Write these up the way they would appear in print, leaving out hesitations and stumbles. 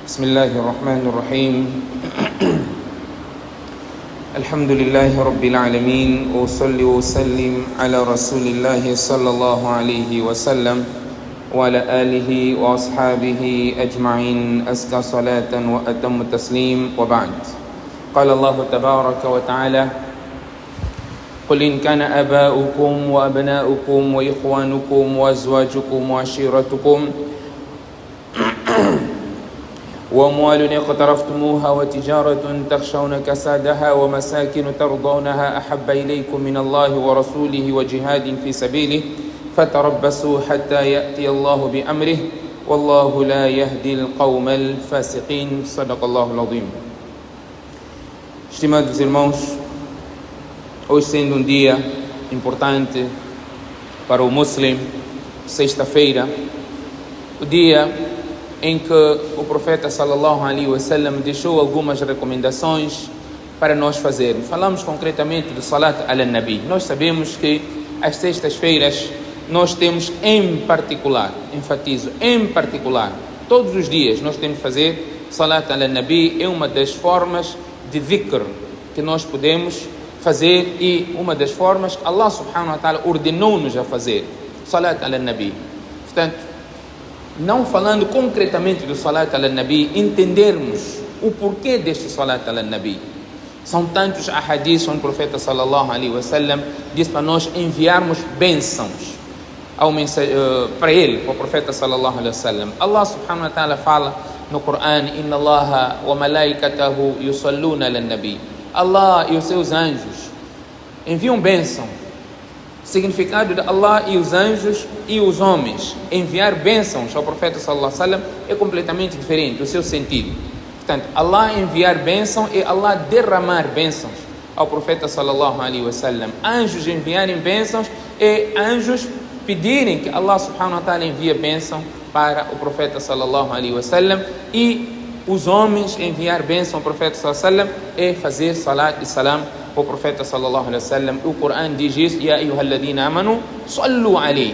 بسم الله الرحمن الرحيم الحمد لله رب العالمين وصلي وسلم على رسول الله صلى الله عليه وسلم وعلى آله وأصحابه أجمعين أزكى صلاة وأتم تسليم وبعد قال الله تبارك وتعالى قل إن كان آباؤكم وأبناؤكم وإخوانكم وأزواجكم وعشيرتكم وأموال اقترفتموها وتجارة تخشون كسادها ومساكن ترضونها أحب إليكم من الله ورسوله وجهاد في سبيله فتربصوا حتى يأتي الله بأمره والله لا يهدي القوم الفاسقين صدق الله العظيم. Estimados irmãos, hoje sendo dia importante para o muçulmano, sexta-feira, o dia em que o profeta sallallahu alaihi wasallam deixou algumas recomendações para nós fazermos. Falamos concretamente do Salat al-Nabi. Nós sabemos que às sextas-feiras nós temos em particular, enfatizo, em particular, todos os dias nós temos que fazer Salat al-Nabi. É uma das formas de dhikr que nós podemos fazer e uma das formas que Allah subhanahu wa ta'ala ordenou-nos a fazer Salat al-Nabi. Portanto, não falando concretamente do Salat al-Nabi, entendermos o porquê deste Salat al-Nabi. São tantos ahadiths onde o profeta sallallahu alaihi wasallam diz para nós enviarmos bênçãos para ele, para o profeta sallallahu alaihi wasallam. Allah subhanahu wa ta'ala fala no Coran: Inna Allaha wa malaikatahu yusalluna al-Nabi. Allah e os seus anjos enviam bênção. Significado de Allah e os anjos e os homens enviar bênçãos ao profeta sallallahu alaihi wasallam é completamente diferente, o seu sentido. Portanto, Allah enviar bênção é Allah derramar bênçãos ao profeta sallallahu alaihi wasallam. Anjos enviarem bênçãos é anjos pedirem que Allah subhanahu wa ta'ala envie bênção para o profeta sallallahu alaihi wasallam, e os homens enviar bênção ao profeta sallallahu alaihi wasallam é fazer salat e salam o profeta sallallahu alaihi wasallam. O Coran diz isso: Ya ayyuhalladhina amanu sallu alayhi.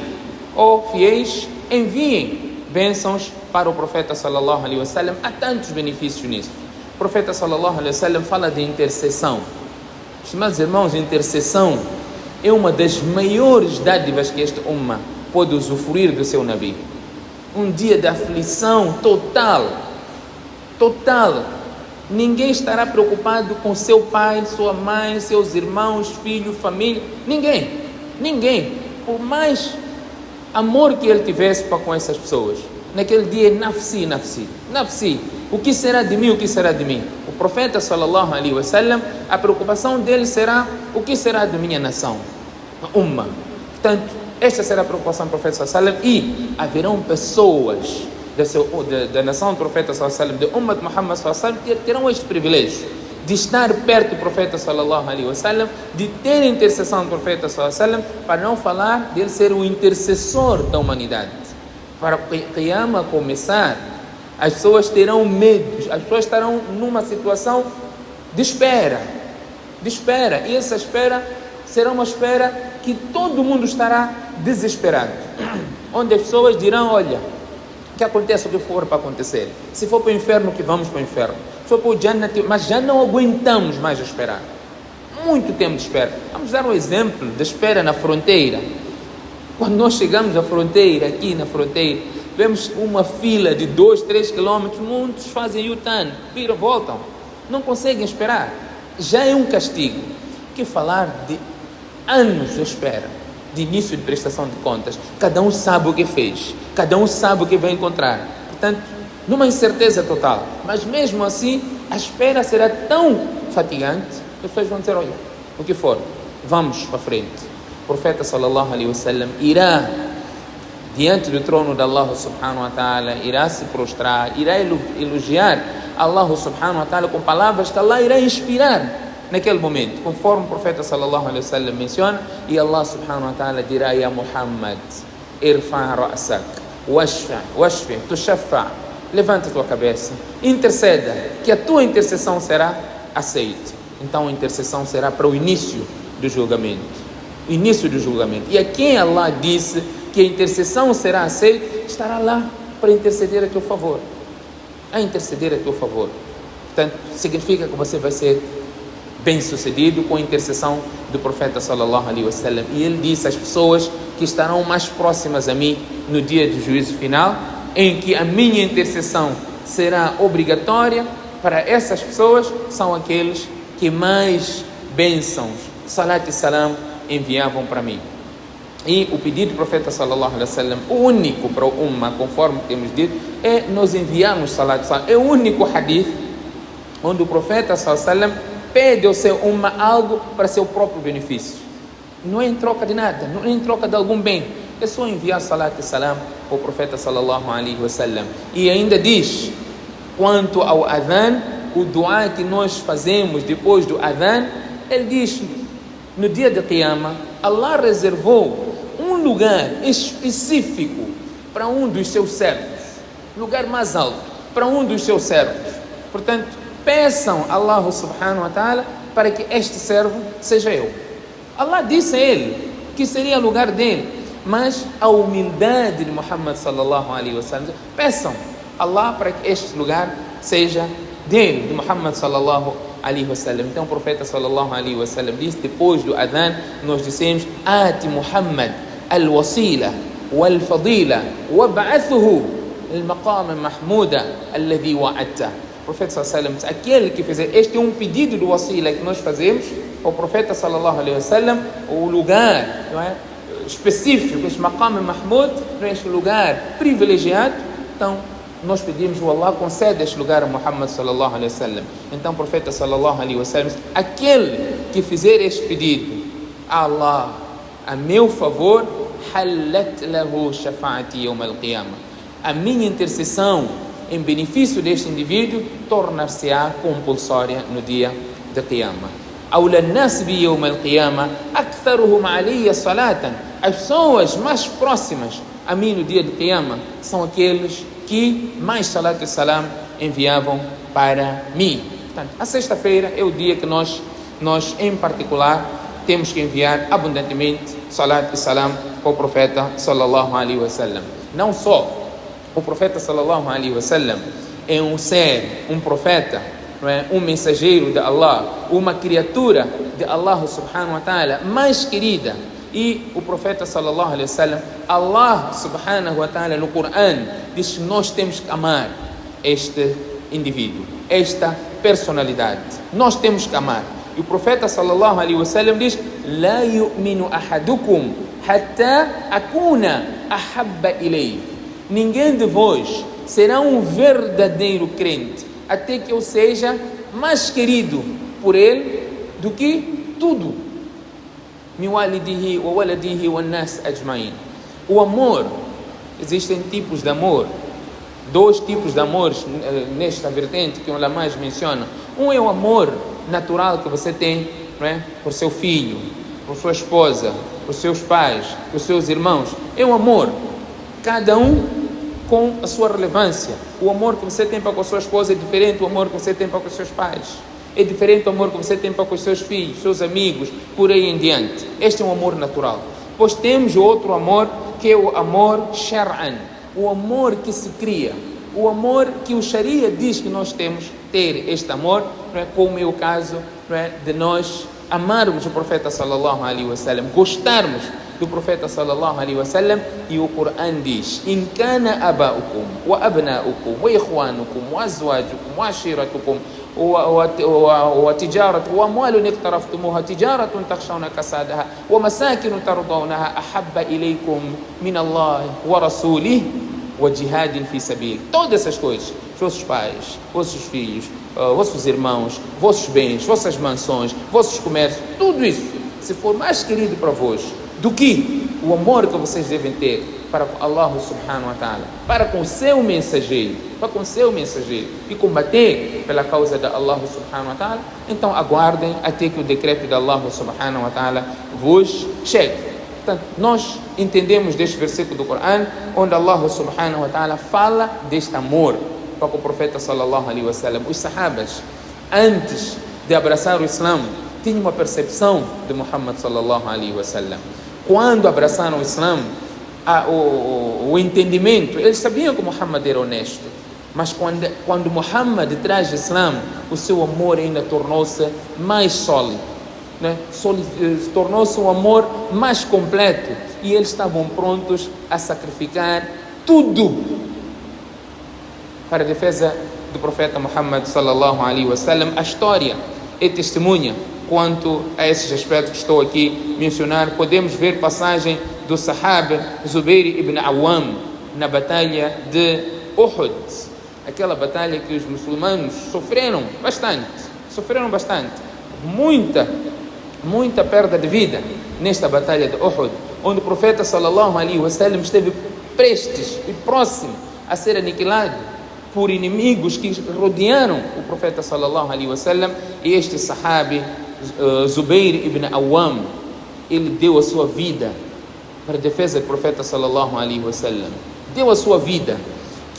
Ó fiéis, enviem bênçãos para o profeta sallallahu alaihi wasallam. Há tantos benefícios nisso. O profeta sallallahu alaihi wasallam fala de intercessão. Estimados irmãos, intercessão é uma das maiores dádivas que este umma pode usufruir do seu Nabi. Um dia de aflição total. Ninguém estará preocupado com seu pai, sua mãe, seus irmãos, filhos, família. Ninguém. Por mais amor que ele tivesse para com essas pessoas, naquele dia, nafsi. O que será de mim? O profeta sallallahu alaihi wasallam, a preocupação dele será: o que será de minha nação, a umma. Portanto, esta será a preocupação do profeta sallallahu alaihi wasallam, e haverão pessoas da nação do profeta sallallahu alaihi wasallam, de Ummat Muhammad sallallahu alaihi wasallam, terão este privilégio de estar perto do profeta sallallahu alaihi wasallam, de ter intercessão do profeta sallallahu alaihi wasallam, para não falar dele ser o intercessor da humanidade. Para o Qiyamah começar, as pessoas terão medo, as pessoas estarão numa situação de espera, e essa espera será uma espera que todo mundo estará desesperado, onde as pessoas dirão: olha, que aconteça o que for para acontecer. Se for para o inferno, que vamos para o inferno. Se for para o Jannat, mas já não aguentamos mais esperar. Muito tempo de espera. Vamos dar um exemplo de espera na fronteira. Quando nós chegamos à fronteira, aqui na fronteira, vemos uma fila de 2, 3 quilômetros, muitos fazem U-turn, viram, voltam. Não conseguem esperar. Já é um castigo. O que falar de anos de espera, de início de prestação de contas? Cada um sabe o que fez, cada um sabe o que vai encontrar. Portanto, numa incerteza total. Mas mesmo assim, a espera será tão fatigante que as pessoas vão dizer: olha, o que for, vamos para frente. O profeta sallallahu alaihi wasallam irá diante do trono de Allah subhanahu wa ta'ala, irá se prostrar, irá elogiar Allah subhanahu wa ta'ala com palavras que Allah irá inspirar naquele momento, conforme o profeta sallallahu alaihi wasallam menciona. E Allah subhanahu wa ta'ala dirá: Ya Muhammad, irfa' ra'sak, washfi, tushaffa. Levanta a tua cabeça, interceda, que a tua intercessão será aceita. Então a intercessão será para o início do julgamento. E a quem Allah disse que a intercessão será aceita, estará lá para interceder a teu favor. a interceder a teu favor. Portanto, significa que você vai ser bem-sucedido com a intercessão do profeta sallallahu alaihi wasallam. E ele disse às pessoas que estarão mais próximas a mim no dia do juízo final, em que a minha intercessão será obrigatória. Para essas pessoas são aqueles que mais bênçãos, salat e salam, enviavam para mim. E o pedido do profeta sallallahu alaihi wasallam, o único para o Ummah, conforme temos dito, é nos enviarmos salat e salam. É o único hadith onde o profeta sallallahu alaihi wasallam pede ao seu Ummah algo para seu próprio benefício. Não é em troca de nada, não é em troca de algum bem. É só enviar salat e salam ao profeta sallallahu alaihi wasallam. E ainda diz, quanto ao adhan, o dua que nós fazemos depois do adhan, ele diz, no dia de Qiyamah, Allah reservou um lugar específico para um dos seus servos, lugar mais alto, para um dos seus servos. Portanto, peçam a Allah subhanahu wa ta'ala para que este servo seja eu. Allah disse a ele que seria o lugar dele, mas a humildade de Muhammad sallallahu alaihi wasallam, peçam Allah para que este lugar seja dele, de Muhammad sallallahu alaihi wasallam. Então o profeta sallallahu alaihi wasallam disse, depois do adhan, nós dissemos, ati Muhammad al-wasila wal-fadila wab'athuhu al-maqam al-mahmuda alladhi wa'adta. O profeta sallallahu alaihi wasallam, aquele que fizer, este é um pedido do wasila que nós fazemos ao profeta sallallahu alaihi wasallam, o lugar, não é, específico, este maqam al-mahmud, este lugar privilegiado. Então nós pedimos, o Allah concede este lugar a Muhammad sallallahu alaihi wasallam. Então o profeta sallallahu alaihi wasallam, aquele que fizer este pedido a Allah a meu favor, halat lahu shafa'ati yawm al-qiyamah, a minha intercessão em benefício deste indivíduo tornar-se-á compulsória no dia de Qiyamah. أولى الناس بي يوم القيامة أكثرهم علي صلاة. As pessoas mais próximas a mim no dia de Qiyamah são aqueles que mais salat e salam enviavam para mim. Portanto, a sexta-feira é o dia que nós em particular temos que enviar abundantemente salat e salam para o profeta sallallahu alaihi wasallam. Não só o profeta sallallahu alaihi wasallam é um ser, um profeta, não é? Um mensageiro de Allah, uma criatura de Allah subhanahu wa ta'ala mais querida. E o profeta sallallahu alaihi wasallam, Allah subhanahu wa ta'ala no Coran diz que nós temos que amar este indivíduo, esta personalidade. Nós temos que amar. E o profeta sallallahu alaihi wasallam diz: "La yu'minu ahadukum hatta akuna ahabba ilayhi." Ninguém de vós será um verdadeiro crente até que eu seja mais querido por ele do que tudo. Min walidihi wa waladihi wan nas ajmain. O amor, existem tipos de amor, dois tipos de amores nesta vertente que o Ulamás menciona. Um é o amor natural que você tem, não é? Por seu filho, por sua esposa, por seus pais, por seus irmãos. É um amor, cada um com a sua relevância. O amor que você tem para com a sua esposa é diferente do amor que você tem para com os seus pais. É diferente do amor que você tem para com os seus filhos, seus amigos, por aí em diante. Este é um amor natural. Pois temos outro amor, que é o amor shar'an, o amor que se cria, o amor que o Sharia diz que nós temos que ter este amor, não é? Como é o caso, não é? De nós amarmos o profeta sallallahu alaihi wasallam, gostarmos do profeta sallallahu alaihi wasallam. E o Coran diz: in kana abaukum wa abnaukum wa ikhwanukum wa azwajukum wa ashiratukum wa tijaratu wa amwalun iqtaraftumuha tijaratun takhshawna kasadaha wa masakin tardawnaha ahabba ilaykum min Allah wa rasulih wa jihadin fi sabil. Todas essas coisas, vossos pais, vossos filhos, vossos irmãos, vossos bens, vossas mansões, vossos comércios, tudo isso, se for mais querido para vós do que o amor que vocês devem ter para Allah subhanahu wa ta'ala, para com seu mensageiro, e combater pela causa de Allah subhanahu wa ta'ala, então aguardem até que o decreto de Allah subhanahu wa ta'ala vos chegue. Portanto, nós entendemos deste versículo do Coran, onde Allah subhanahu wa ta'ala fala deste amor para com o profeta sallallahu alaihi wasallam. Os sahabas, antes de abraçar o Islã, tinham uma percepção de Muhammad sallallahu alaihi wasallam. Quando abraçaram o Islã, o entendimento, eles sabiam que Muhammad era honesto, Mas quando Muhammad traz Islã, o seu amor ainda tornou-se mais sólido, né? Tornou-se um amor mais completo, e eles estavam prontos a sacrificar tudo para a defesa do profeta Muhammad sallallahu alaihi wasallam. A história é testemunha quanto a esses aspectos que estou aqui a mencionar. Podemos ver passagem do sahaba Zubair ibn Awam na batalha de Uhud, aquela batalha que os muçulmanos sofreram bastante, muita perda de vida nesta batalha de Uhud, onde o profeta sallallahu alaihi wasallam esteve prestes e próximo a ser aniquilado por inimigos que rodearam o profeta sallallahu alaihi wasallam. E este sahabi Zubair ibn Awam, ele deu a sua vida para a defesa do profeta sallallahu alaihi wasallam, deu a sua vida,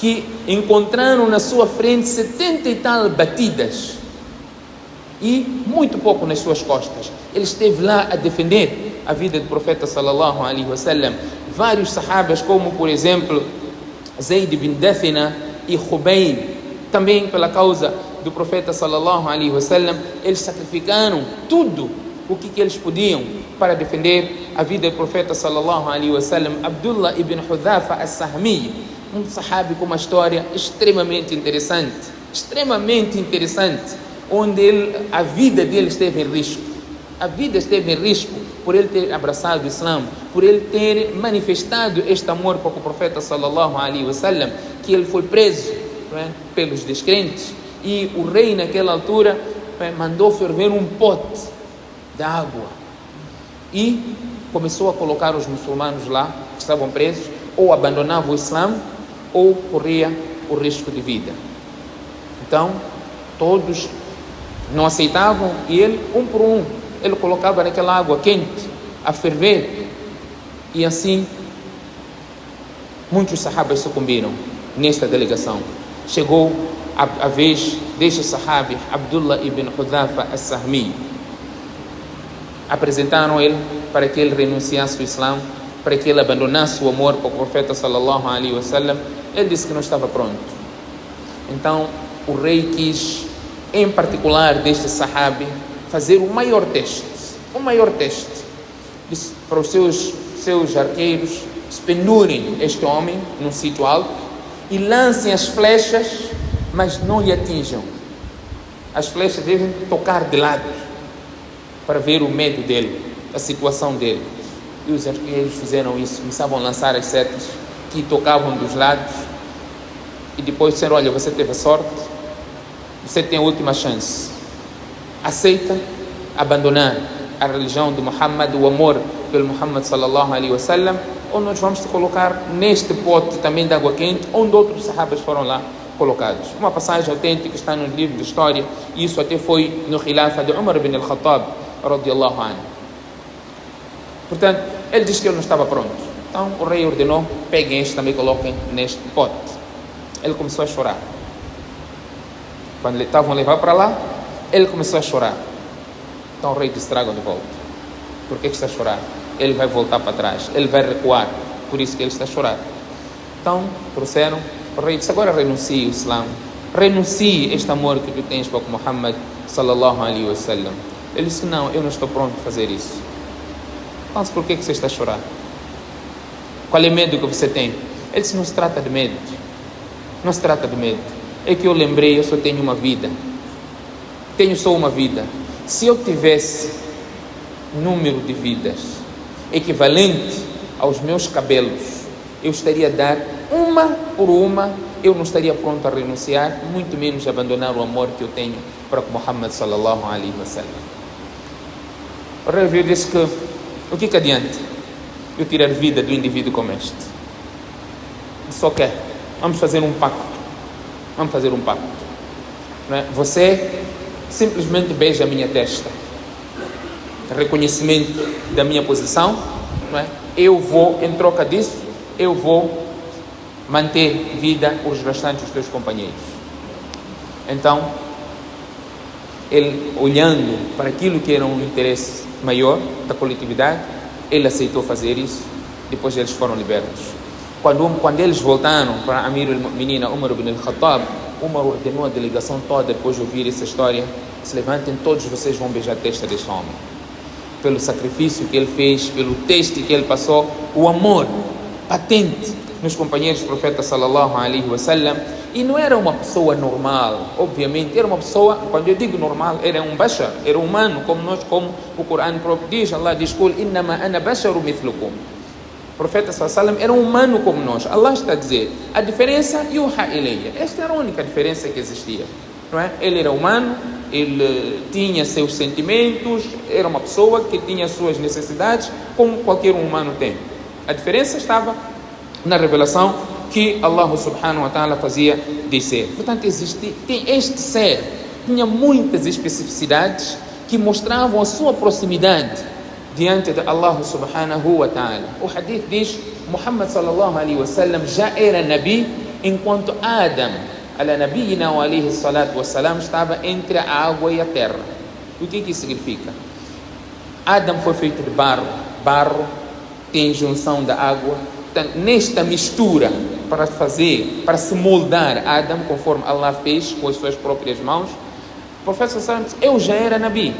que encontraram na sua frente 70 e tal batidas e muito pouco nas suas costas. Ele esteve lá a defender a vida do profeta sallallahu alaihi wasallam. Vários sahabas, como por exemplo Zayd bin Dathina e Khubayb, também pela causa do profeta sallallahu alaihi wasallam, eles sacrificaram tudo o que eles podiam para defender a vida do profeta sallallahu alaihi wasallam. Abdullah ibn Hudhafa as-Sahmi, um sahabi com uma história extremamente interessante, onde a vida dele esteve em risco. A vida esteve em risco por ele ter abraçado o Islã, por ele ter manifestado este amor para o profeta sallallahu alaihi wasallam, que ele foi preso, pelos descrentes, e o rei naquela altura mandou ferver um pote de água e começou a colocar os muçulmanos lá que estavam presos, ou abandonavam o Islã ou corria o risco de vida. Então todos não aceitavam, e ele, um por um, ele colocava naquela água quente a ferver, e assim muitos sahabas sucumbiram nesta delegação. Chegou a vez deste sahabi Abdullah ibn Hudhafa as-Sahmi. Apresentaram ele para que ele renunciasse ao Islã, para que ele abandonasse o amor para o profeta sallallahu alaihi wasallam. Ele disse que não estava pronto. Então o rei quis, em particular deste sahabi, fazer o maior teste, disse para os seus arqueiros: pendurem este homem num sítio alto e lancem as flechas, mas não lhe atinjam. As flechas devem tocar de lado, para ver o medo dele, a situação dele. E os arqueiros fizeram isso, começavam a lançar as setas que tocavam dos lados, e depois disseram: olha, você teve sorte, você tem a última chance, aceita abandonar a religião de Muhammad, o amor pelo Muhammad sallallahu alaihi wasallam, ou nós vamos te colocar neste pote também de água quente, onde outros sahabas foram lá colocados. Uma passagem autêntica está no livro de história, e isso até foi no khilafa de Umar ibn al-Khattab radiyallahu anhu. Portanto, ele disse que ele não estava pronto. Então o rei ordenou: peguem este também, coloquem neste pote. Ele começou a chorar. Quando ele estavam a levar para lá, ele começou a chorar. Então o rei disse: tragam de volta. Por que está a chorar? Ele vai voltar para trás, ele vai recuar, por isso que ele está a chorar. Então trouxeram. O rei disse: agora renuncie o Islã, renuncie este amor que tu tens para Muhammad sallallahu alaihi wasallam. Ele disse: não, eu não estou pronto a fazer isso. Então por que você está a chorar? Qual é o medo que você tem? Ele disse: não se trata de medo, não se trata de medo. É que eu lembrei, eu só tenho uma vida, tenho só uma vida. Se eu tivesse número de vidas equivalente aos meus cabelos, eu estaria a dar uma por uma. Eu não estaria pronto a renunciar, muito menos a abandonar o amor que eu tenho para Muhammad sallallahu alaihi wasallam. O rei viu e disse que o que adianta eu tirar vida do indivíduo como este? Só quer, vamos fazer um pacto. Não é? Você simplesmente beija a minha testa, reconhecimento da minha posição, não é? Eu vou, em troca disso, eu vou manter vida os restantes dos teus companheiros. Então ele, olhando para aquilo que era um interesse maior da coletividade, ele aceitou fazer isso. Depois eles foram libertos. Quando eles voltaram para Amir al-Mu'minin Umar ibn al-Khattab, Umar ordenou a delegação toda, depois de ouvir essa história: se levantem, todos vocês vão beijar a testa deste homem. Pelo sacrifício que ele fez, pelo teste que ele passou, o amor patente nos companheiros do profeta sallallahu alaihi wasallam. E não era uma pessoa normal, obviamente, era uma pessoa, quando eu digo normal, era um bashar, era humano, como nós, como o Corão próprio diz. Allah diz: "Qul innama ana basharu mithlukum." O profeta sallallahu alaihi wasallam era um humano como nós. Allah está a dizer, a diferença, yuha ilayya. Esta era a única diferença que existia, não é? Ele era humano, ele tinha seus sentimentos, era uma pessoa que tinha suas necessidades, como qualquer um humano tem. A diferença estava na revelação que Allah subhanahu wa ta'ala fazia descer. Portanto, este ser tinha muitas especificidades que mostravam a sua proximidade diante de Allah subhanahu wa ta'ala. O hadith diz: Muhammad sallallahu alaihi wasallam já era Nabi enquanto Adam, ala nabiyina wa alaihi salatu wassalam, estava entre a água e a terra. O que isso significa? Adam foi feito de barro. Barro tem junção da água. Portanto, nesta mistura, para se moldar Adam, conforme Allah fez com as suas próprias mãos, o profeta sallallahu alaihi wasallam, eu já era Nabi.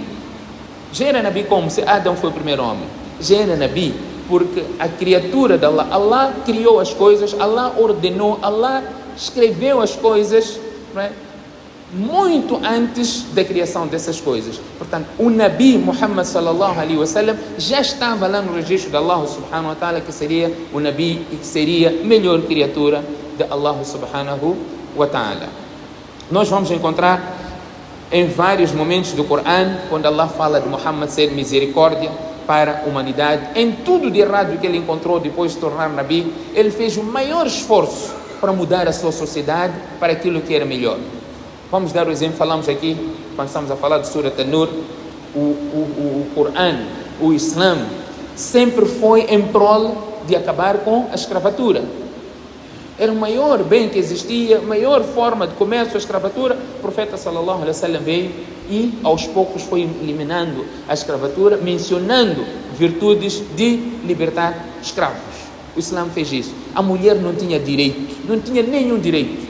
Já era Nabi como? Se Adam foi o primeiro homem. Já era Nabi porque a criatura de Allah, Allah criou as coisas, Allah ordenou, Allah escreveu as coisas, não é? Muito antes da criação dessas coisas. Portanto, o Nabi Muhammad sallallahu alaihi wasallam já estava lá no registro de Allah subhanahu wa ta'ala, que seria o Nabi e que seria a melhor criatura de Allah subhanahu wa ta'ala. Nós vamos encontrar em vários momentos do Corão, quando Allah fala de Muhammad ser misericórdia para a humanidade, em tudo de errado que ele encontrou depois de se tornar Nabi, ele fez o maior esforço para mudar a sua sociedade para aquilo que era melhor. Vamos dar o exemplo, falamos aqui, quando estamos a falar de Surat An-Nur, o Corão, o Islã, sempre foi em prol de acabar com a escravatura. Era o maior bem que existia, a maior forma de comércio, a escravatura. O profeta sallallahu alaihi wasallam veio e aos poucos foi eliminando a escravatura, mencionando virtudes de libertar escravos. O Islã fez isso. A mulher não tinha direito, não tinha nenhum direito.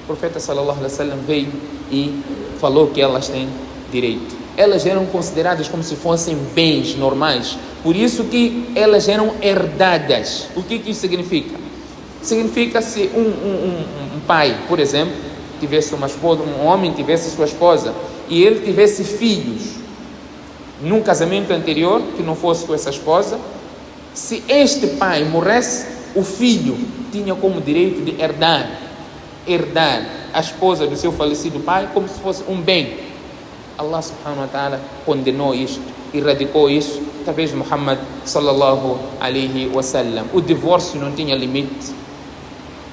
O profeta sallallahu alaihi wasallam veio e falou que elas têm direito. Elas eram consideradas como se fossem bens normais, por isso que elas eram herdadas. O que isso significa? Significa se um pai, por exemplo, tivesse uma esposa, um homem tivesse sua esposa e ele tivesse filhos num casamento anterior que não fosse com essa esposa, se este pai morresse, o filho tinha como direito de herdar a esposa do seu falecido pai como se fosse um bem. Allah subhanahu wa ta'ala condenou isto, erradicou isso através de Muhammad sallallahu alaihi wasallam. O divórcio não tinha limite.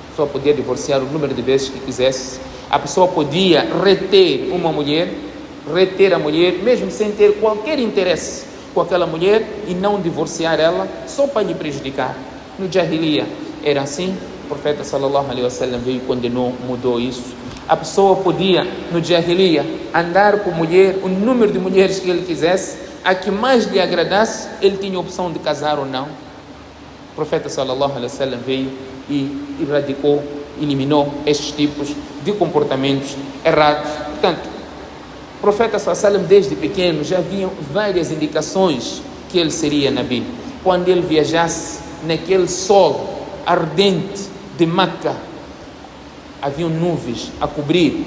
A pessoa podia divorciar o número de vezes que quisesse. A pessoa podia reter a mulher, mesmo sem ter qualquer interesse com aquela mulher, e não divorciar ela só para lhe prejudicar. No Jahiliya era assim. O profeta sallallahu alaihi wasallam veio, condenou, mudou isso. A pessoa podia, no Jahiliya, andar com mulher, o número de mulheres que ele quisesse, a que mais lhe agradasse, ele tinha a opção de casar ou não. O profeta sallallahu alaihi wasallam veio e erradicou, eliminou estes tipos de comportamentos errados. Portanto, o profeta sallallahu alaihi wasallam desde pequeno já haviam várias indicações que ele seria Nabi. Quando ele viajasse naquele sol ardente de Meca, haviam nuvens a cobrir,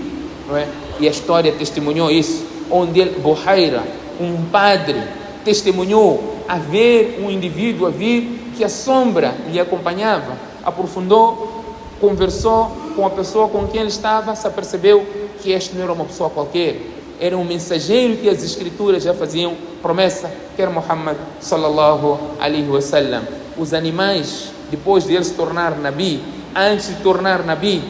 não é? E a história testemunhou isso, onde ele, Buhaira, um padre, testemunhou a ver um indivíduo a vir que a sombra lhe acompanhava, aprofundou, conversou com a pessoa com quem ele estava, se apercebeu que este não era uma pessoa qualquer, era um mensageiro que as escrituras já faziam promessa, que era Muhammad sallallahu alaihi wasallam. Os animais, depois de ele se tornar Nabi, antes de tornar Nabi,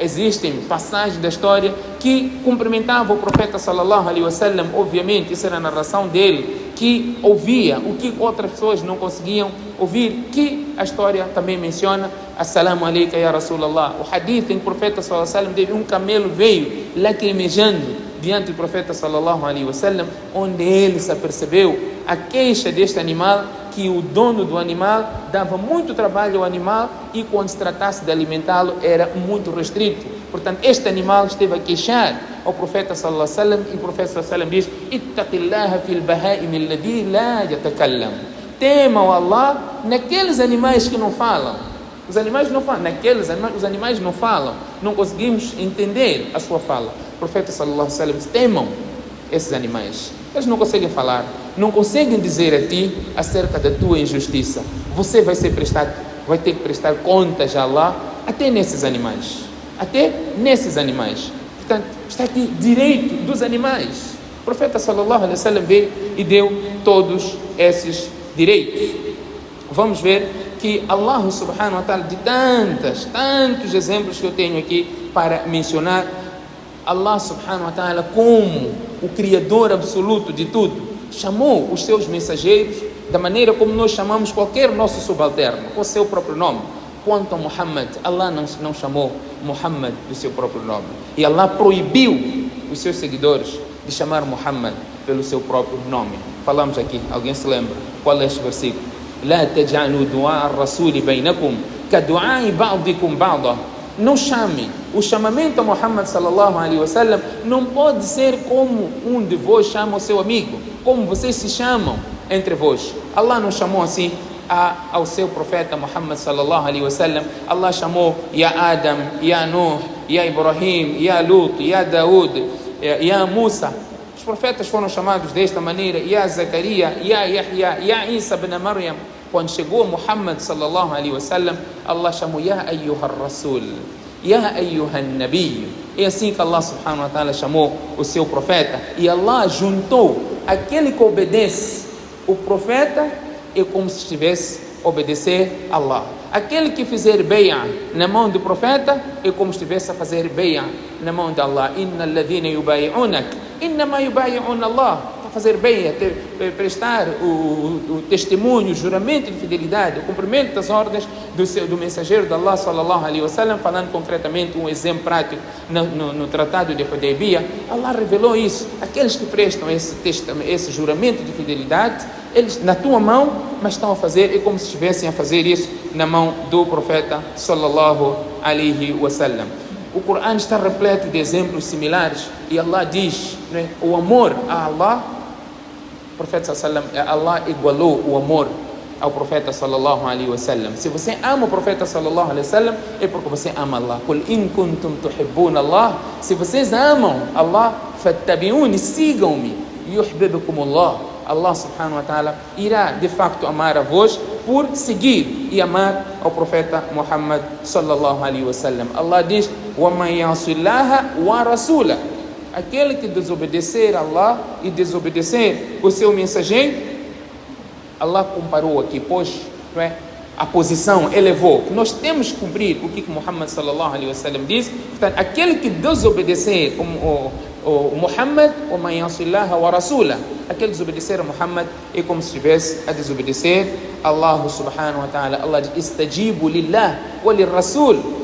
existem passagens da história que cumprimentavam o profeta sallallahu alaihi wasallam. Obviamente, isso era a narração dele, que ouvia o que outras pessoas não conseguiam ouvir, que a história também menciona. Assalamu alaikum ya Rasulallah. O hadith em que o profeta sallallahu alaihi wasallam teve um camelo, veio lacrimejando diante do profeta sallallahu alaihi wasallam, onde ele se apercebeu a queixa deste animal que o dono do animal dava muito trabalho ao animal e quando se tratasse de alimentá-lo era muito restrito. Portanto, este animal esteve a queixar ao profeta sallallahu alaihi wasallam e o profeta sallallahu alaihi wasallam diz: "Ittaqillaha fil bahaim alladhi la yatakallam." Temam Allah naqueles animais que não falam. Os animais não falam, os animais não falam, não conseguimos entender a sua fala. O profeta sallallahu alaihi wasallam diz: temam esses animais. Eles não conseguem falar, não conseguem dizer a ti acerca da tua injustiça. Você vai ter que prestar contas a Allah até nesses animais. Portanto, está aqui direito dos animais. O profeta sallallahu alaihi wasallam veio e deu todos esses direitos. Vamos ver que Allah subhanahu wa ta'ala, de tantos exemplos que eu tenho aqui para mencionar, Allah subhanahu wa ta'ala, como o Criador absoluto de tudo, chamou os seus mensageiros da maneira como nós chamamos qualquer nosso subalterno, com o seu próprio nome. Quanto a Muhammad, Allah não chamou Muhammad do seu próprio nome. E Allah proibiu os seus seguidores de chamar Muhammad pelo seu próprio nome. Falamos aqui, alguém se lembra? Qual é este versículo? لا تجعلوا دعاء الرسول بينكم كدعاء بعضكم بعضا. Não chame. O chamamento a Muhammad sallallahu alaihi wasallam não pode ser como um de vós chama o seu amigo, como vocês se chamam entre vós. Allah não chamou assim ao seu profeta Muhammad sallallahu alaihi wasallam. Allah chamou Ya Adam, Ya Nuh, Ya Ibrahim, Ya Lut, Ya Daud, Ya Musa. Os profetas foram chamados desta maneira: Ya Zacaria, Ya Yahya, Ya Isa ibn Maryam. Quando chegou Muhammad sallallahu alaihi wasallam, Allah chamou Ya Ayyuhar Rasul, Ya Ayyuhan Nabi. É assim que Allah subhanahu wa ta'ala chamou o seu profeta. E Allah juntou aquele que obedece o profeta é como se estivesse a obedecer a Allah. Aquele que fizer beia na mão do profeta é como se estivesse a fazer beia na mão de Allah. Inna alladhina yubayi'unak innama yubayi'una Allah. Para fazer beia, prestar o testemunho, o juramento de fidelidade, o cumprimento das ordens do mensageiro de Allah sallallahu alaihi wasallam. Falando concretamente um exemplo prático no tratado de Hudaybiyah, Allah revelou isso. Aqueles que prestam esse juramento de fidelidade, eles na tua mão, mas estão a fazer, é como se estivessem a fazer isso na mão do profeta sallallahu alaihi wasallam. O Corão está repleto de exemplos similares e Allah diz, né, o amor a Allah, o profeta sallallahu alaihi wasallam, Allah igualou o amor ao profeta sallallahu alaihi wasallam. Se você ama o profeta sallallahu alaihi wasallam, é porque você ama Allah. Qul in kuntum tuhibbuna Allah. Se vocês amam Allah, fattabi'uni, sigam-me, yuhibbukum Allah. Allah subhanahu wa ta'ala irá de facto amar a vós por seguir e amar ao profeta Muhammad sallallahu alaihi wasallam. Allah diz: "Wa man ya'sillaha wa rasula." Aquele que desobedecer a Allah e desobedecer o seu mensageiro, Allah comparou aqui, pois, não é? A posição elevou, que nós temos que cumprir o que Muhammad sallallahu alaihi wasallam diz. Portanto, aquele que desobedecer o Muhammad, o man ya'sillaha wa rasula, aquele desobedecer a Muhammad é como se estivesse a desobedecer Allah subhanahu wa ta'ala. Allah diz: "Istajibu lillah wa lirrasul."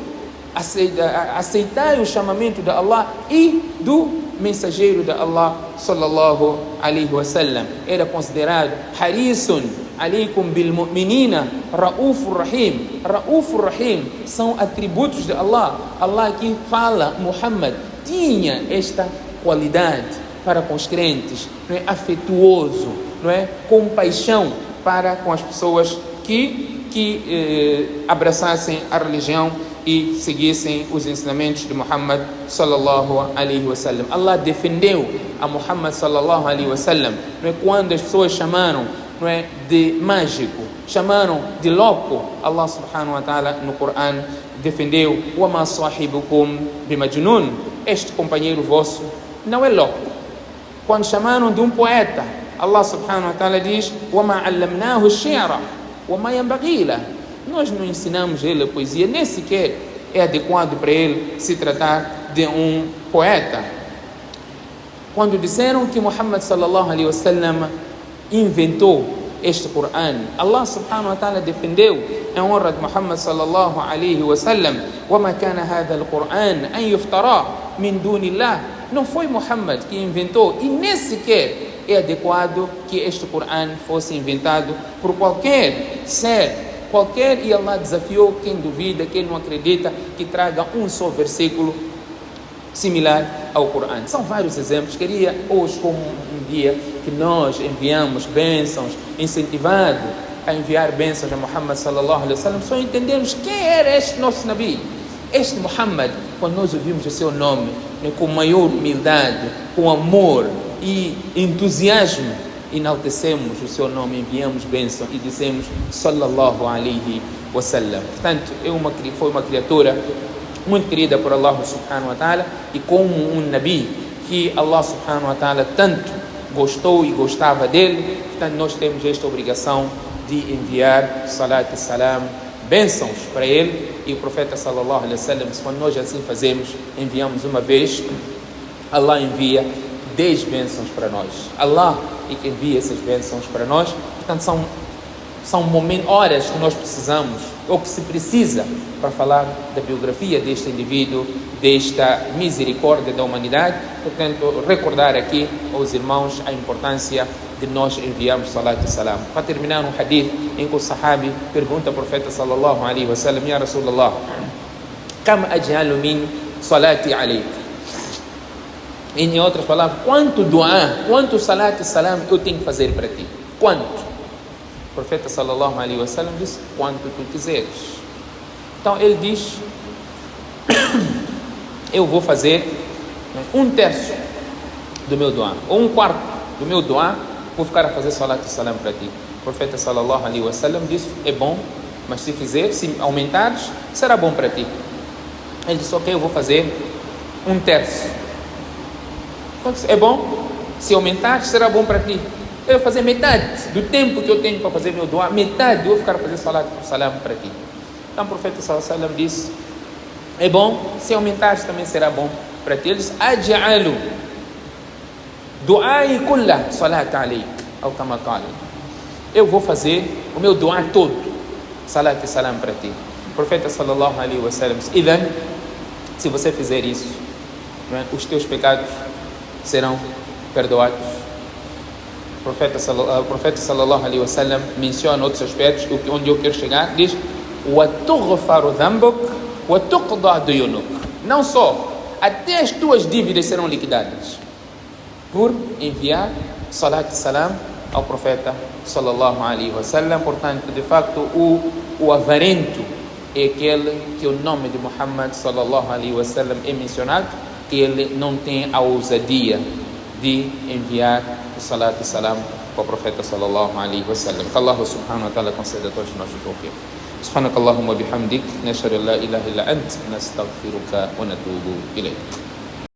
Aceitai o chamamento de Allah e do mensageiro de Allah sallallahu alaihi wasallam. Era considerado harisun alaykum bil mu'minina raufur rahim. Raufur rahim são atributos de Allah. Allah aqui fala, Muhammad tinha esta qualidade para com os crentes, não é? Afetuoso, não é? Compaixão para com as pessoas que abraçassem a religião e seguissem os ensinamentos de Muhammad sallallahu alaihi wasallam. Allah defendeu a Muhammad sallallahu alaihi wasallam, não é? Quando as pessoas chamaram, não é, de mágico, chamaram de louco, Allah subhanahu wa ta'ala no Corão defendeu: "Wa ma sahibukum bimajnun." Este companheiro vosso não é louco. Quando chamaram de um poeta, Allah subhanahu wa ta'ala diz: "Wa ma 'allamnahu ash-shi'ra wa ma yanbaghi lahu." Nós não ensinamos ele a poesia, nem sequer é adequado para ele se tratar de um poeta. Quando disseram que Muhammad sallallahu alaihi wasallam inventou este Corão, Allah subhanahu wa ta'ala defendeu em honra de Muhammad sallallahu alaihi wasallam: "Wa ma kana hadha al-Qur'an an yuftara min dunillah." Não foi Muhammad que inventou e nem sequer é adequado que este Corão fosse inventado por qualquer ser, e Allah desafiou quem duvida, quem não acredita, que traga um só versículo similar ao Corão. São vários exemplos. Queria hoje, como um dia que nós enviamos bênçãos, incentivado a enviar bênçãos a Muhammad sallallahu alaihi wasallam, só entendemos quem era este nosso Nabi. Este Muhammad, quando nós ouvimos o seu nome, com maior humildade, com amor e entusiasmo, enaltecemos o seu nome, enviamos bênção e dizemos sallallahu alaihi wasallam. Portanto, foi uma criatura muito querida por Allah subhanahu wa ta'ala, e como um Nabi que Allah subhanahu wa ta'ala tanto gostou e gostava dele, portanto nós temos esta obrigação de enviar salat e salam, bênçãos para ele. E o profeta sallallahu alaihi wasallam, quando nós assim fazemos, enviamos uma vez, Allah envia 10 bênçãos para nós. Allah é que envia essas bênçãos para nós. Portanto, são momentos, horas que nós precisamos, ou que se precisa, para falar da biografia deste indivíduo, desta misericórdia da humanidade. Portanto, recordar aqui aos irmãos a importância de nós enviarmos salat e salam. Para terminar, um hadith em que o sahabi pergunta ao profeta sallallahu alaihi wasallam: Ya Rasulallah, kam aj'alu min salati alayk? Em outras palavras, quanto dua, quanto salat e salam eu tenho que fazer para ti? Quanto? O profeta sallallahu alaihi wasallam disse: quanto tu quiseres. Então ele diz: eu vou fazer 1/3 do meu dua, ou 1/4 do meu dua, vou ficar a fazer salat e salam para ti. O profeta sallallahu alaihi wasallam disse: é bom, mas se aumentares, será bom para ti. Ele disse: ok, eu vou fazer 1/3. É bom, se aumentares, será bom para ti. Eu vou fazer metade do tempo que eu tenho para fazer meu dua, metade eu vou ficar a fazer salat e salam para ti. Então o profeta sallallahu alaihi wasallam disse: é bom, se aumentares também será bom para ti. Ele disse: aj'alu du'ai kulla salat alayk, ou kama qala. Eu vou fazer o meu dua todo, salat e salam para ti. O profeta sallallahu alaihi wasallam disse: idhan, se você fizer isso, os teus pecados serão perdoados. O profeta sallallahu alaihi wasallam menciona outros aspectos, onde eu quero chegar, diz: wa tughfaru dhanbuk wa tuqda duyunuk. Não só, até as tuas dívidas serão liquidadas por enviar salat e salam ao profeta sallallahu alaihi wasallam. Portanto, de facto, o avarento é aquele que o nome de Muhammad sallallahu alaihi wasallam é mencionado, ele não tem a ousadia de enviar o salat e salam para o profeta sallallahu alaihi wasallam. Que Allah subhanahu wa ta'ala conceda a todos nós o tawfiq. Subhanakallahumma bihamdik, nashhadu an la ilaha illa ant, nastaghfiruka wa natubu ilayk.